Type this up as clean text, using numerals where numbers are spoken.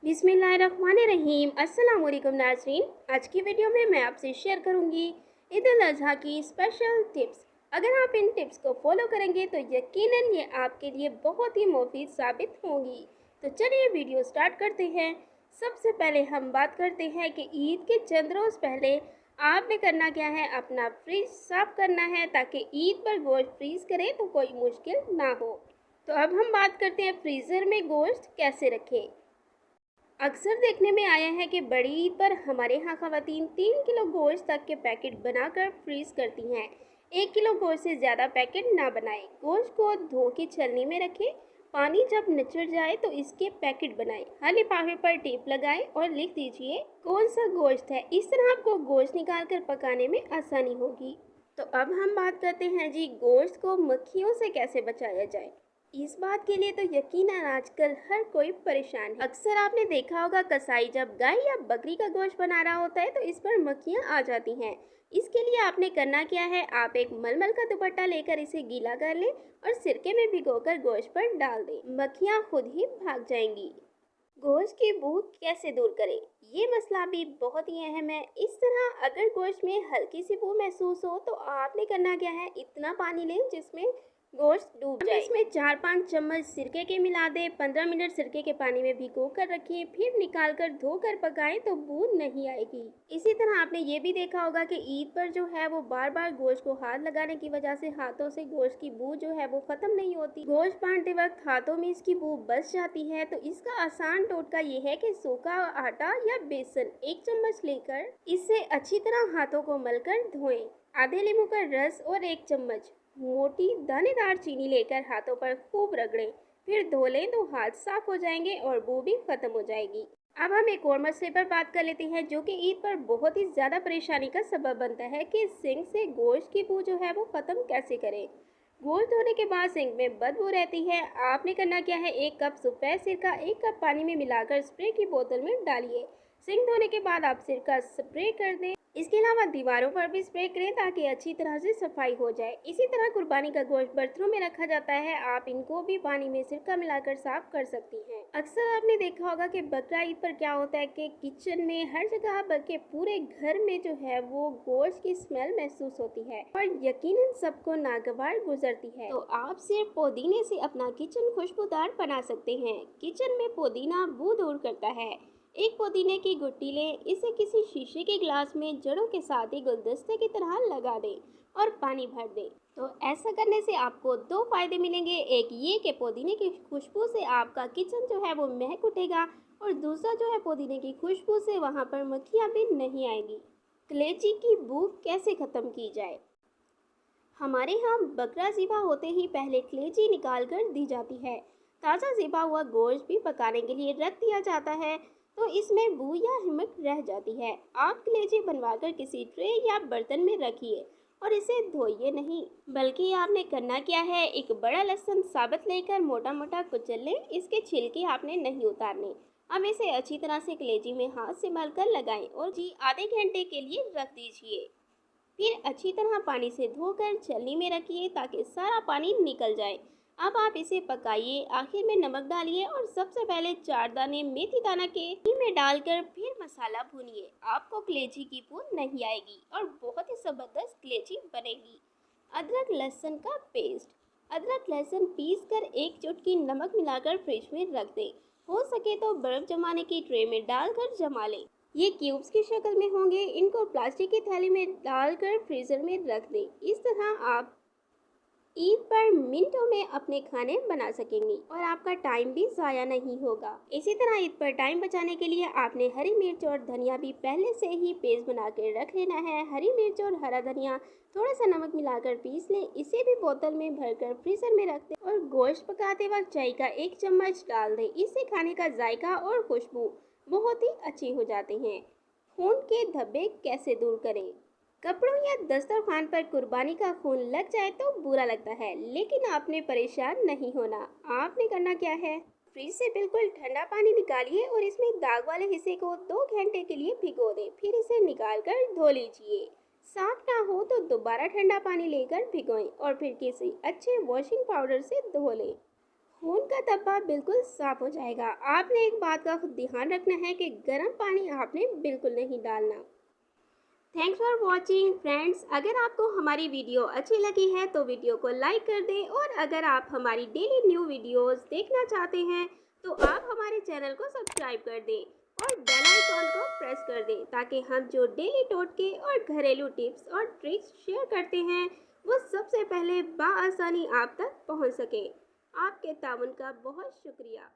बिस्मिल्लाहिर्रहमानिर्रहीम। अस्सलाम वालेकुम नाज़रीन। आज की वीडियो में मैं आपसे शेयर करूंगी ईद उल अज़हा की स्पेशल टिप्स। अगर आप इन टिप्स को फॉलो करेंगे तो यकीनन ये आपके लिए बहुत ही मुफीद साबित होंगी। तो चलिए वीडियो स्टार्ट करते हैं। सबसे पहले हम बात करते हैं कि ईद के चंद रोज़ पहले आपने करना क्या है। अपना फ्रिज साफ़ करना है ताकि ईद पर गोश्त फ्रीज़ करें तो कोई मुश्किल ना हो। तो अब हम बात करते हैं फ्रीज़र में गोश्त कैसे रखें। अक्सर देखने में आया है कि बड़ी ईद पर हमारे यहाँ ख़वातीन 3 किलो गोश्त तक के पैकेट बनाकर फ्रीज करती हैं। 1 किलो गोश्त से ज़्यादा पैकेट ना बनाएं। गोश्त को धो के छलनी में रखें। पानी जब निचड़ जाए तो इसके पैकेट बनाएं। हर लिफाफे पर टेप लगाएं और लिख दीजिए कौन सा गोश्त है। इस तरह आपको गोश्त निकाल कर पकाने में आसानी होगी। तो अब हम बात करते हैं जी, गोश्त को मक्खियों से कैसे बचाया जाए। इस बात के लिए तो यकीनन आजकल हर कोई परेशान है। अक्सर आपने देखा होगा कसाई जब गाय या बकरी का गोश्त बना रहा होता है तो इस पर मक्खियाँ आ जाती हैं। इसके लिए आपने करना क्या है, आप एक मलमल का दुपट्टा लेकर इसे गीला कर लें और सिरके में भिगोकर गोश्त पर डाल दें। मक्खियाँ खुद ही भाग जाएंगी। गोश्त की बू कैसे दूर करें, ये मसला भी बहुत ही अहम है। इस तरह अगर गोश्त में हल्की सी बू महसूस हो तो आपने करना क्या है, इतना पानी लें जिसमें गोश्त डूब जाए। इसमें 4-5 चम्मच सिरके के मिला दें। 15 मिनट सिरके के पानी में भिगो कर रखिए, फिर निकाल कर धोकर पकाएं तो बू नहीं आएगी। इसी तरह आपने ये भी देखा होगा कि ईद पर जो है वो बार बार गोश्त को हाथ लगाने की वजह से हाथों से गोश्त की बू जो है वो खत्म नहीं होती। गोश्त बांटते वक्त हाथों में इसकी बू बच जाती है। तो इसका आसान टोटका ये है कि सूखा आटा या बेसन 1 चम्मच लेकर इससे अच्छी तरह हाथों को मलकर धोएं। आधे नींबू का रस और 1 चम्मच मोटी दानेदार चीनी लेकर हाथों पर खूब रगड़ें, फिर धो लें तो हाथ साफ हो जाएंगे और बू भी खत्म हो जाएगी। अब हम एक और मसले पर बात कर लेते हैं जो कि ईद पर बहुत ही ज़्यादा परेशानी का सबब बनता है कि सिंक से गोश्त की बू जो है वो ख़त्म कैसे करें। गोश्त धोने के बाद सिंक में बदबू रहती है। आपने करना क्या है, 1 कप सफ़ेद सिरका 1 कप पानी में मिलाकर स्प्रे की बोतल में डालिए। सिंक धोने के बाद आप सिरका स्प्रे कर दें। इसके अलावा दीवारों पर भी स्प्रे करें ताकि अच्छी तरह से सफाई हो जाए। इसी तरह कुर्बानी का गोश्त बर्तनों में रखा जाता है, आप इनको भी पानी में सिरका मिलाकर साफ कर सकती हैं। अक्सर आपने देखा होगा कि बकरा ईद पर क्या होता है कि किचन में हर जगह बल्कि पूरे घर में जो है वो गोश्त की स्मेल महसूस होती है और यकीनन सबको नागवार गुजरती है। तो आप सिर्फ पुदीने से अपना किचन खुशबूदार बना सकते हैं। किचन में पुदीना बू दूर करता है। एक पुदीने की गुट्टी लें, इसे किसी शीशे के ग्लास में जड़ों के साथ ही गुलदस्ते की तरह लगा दें और पानी भर दें। तो ऐसा करने से आपको 2 फायदे मिलेंगे। एक ये कि पुदीने की खुशबू से आपका किचन जो है वो महक उठेगा और दूसरा जो है पुदीने की खुशबू से वहाँ पर मक्खियाँ भी नहीं आएगी। कलेजी की भूख कैसे ख़त्म की जाए। हमारे यहाँ बकरा ज़िबा होते ही पहले कलेजी निकाल कर दी जाती है। ताज़ा ज़िबा हुआ गोश्त भी पकाने के लिए रख दिया जाता है तो इसमें बू या हिमक रह जाती है। आप कलेजी बनवाकर किसी ट्रे या बर्तन में रखिए और इसे धोइए नहीं, बल्कि आपने करना क्या है, एक बड़ा लहसुन साबुत लेकर मोटा मोटा कुचल लें। इसके छिलके आपने नहीं उतारने। अब इसे अच्छी तरह से कलेजी में हाथ से मलकर लगाएं और जी आधे घंटे के लिए रख दीजिए। फिर अच्छी तरह पानी से धोकर छलनी में रखिए ताकि सारा पानी निकल जाए। अब आप इसे पकाइए। आखिर में नमक डालिए और सबसे पहले 4 दाने मेथी दाना के घी में डालकर फिर मसाला भूनिए। आपको कलेजी की बू नहीं आएगी और बहुत ही ज़बरदस्त कलेजी बनेगी। अदरक लहसुन का पेस्ट। अदरक लहसुन पीस कर 1 चुटकी नमक मिलाकर फ्रिज में रख दें। हो सके तो बर्फ़ जमाने की ट्रे में डालकर जमा लें। ये क्यूब्स की शक्ल में होंगे। इनको प्लास्टिक की थैली में डालकर फ्रीज़र में रख दें। इस तरह आप ईद पर मिनटों में अपने खाने बना सकेंगी और आपका टाइम भी ज़ाया नहीं होगा। इसी तरह ईद पर टाइम बचाने के लिए आपने हरी मिर्च और धनिया भी पहले से ही पेस्ट बना के रख लेना है। हरी मिर्च और हरा धनिया थोड़ा सा नमक मिलाकर पीस लें। इसे भी बोतल में भरकर फ्रीज़र में रख दें और गोश्त पकाते वक्त चाय का 1 चम्मच डाल दें। इससे खाने का जायका और खुशबू बहुत ही अच्छी हो जाते हैं। खून के धब्बे कैसे दूर करें। कपड़ों या दस्तरखान पर कुर्बानी का खून लग जाए तो बुरा लगता है, लेकिन आपने परेशान नहीं होना। आपने करना क्या है, फ्रिज से बिल्कुल ठंडा पानी निकालिए और इसमें दाग वाले हिस्से को 2 घंटे के लिए भिगो दें। फिर इसे निकाल कर धो लीजिए। साफ ना हो तो दोबारा ठंडा पानी लेकर भिगोएं और फिर किसी अच्छे वॉशिंग पाउडर से धो लें। खून का धब्बा बिल्कुल साफ हो जाएगा। आपने एक बात का ध्यान रखना है कि गर्म पानी आपने बिल्कुल नहीं डालना। Thanks for watching friends. अगर आपको हमारी वीडियो अच्छी लगी है तो वीडियो को लाइक कर दें, और अगर आप हमारी डेली न्यू वीडियोस देखना चाहते हैं तो आप हमारे चैनल को सब्सक्राइब कर दें और बेल आइकॉन को प्रेस कर दें, ताकि हम जो डेली टोटके और घरेलू टिप्स और ट्रिक्स शेयर करते हैं वो सबसे पहले बआसानी आप तक पहुंच सकें। आपके ताउन का बहुत शुक्रिया।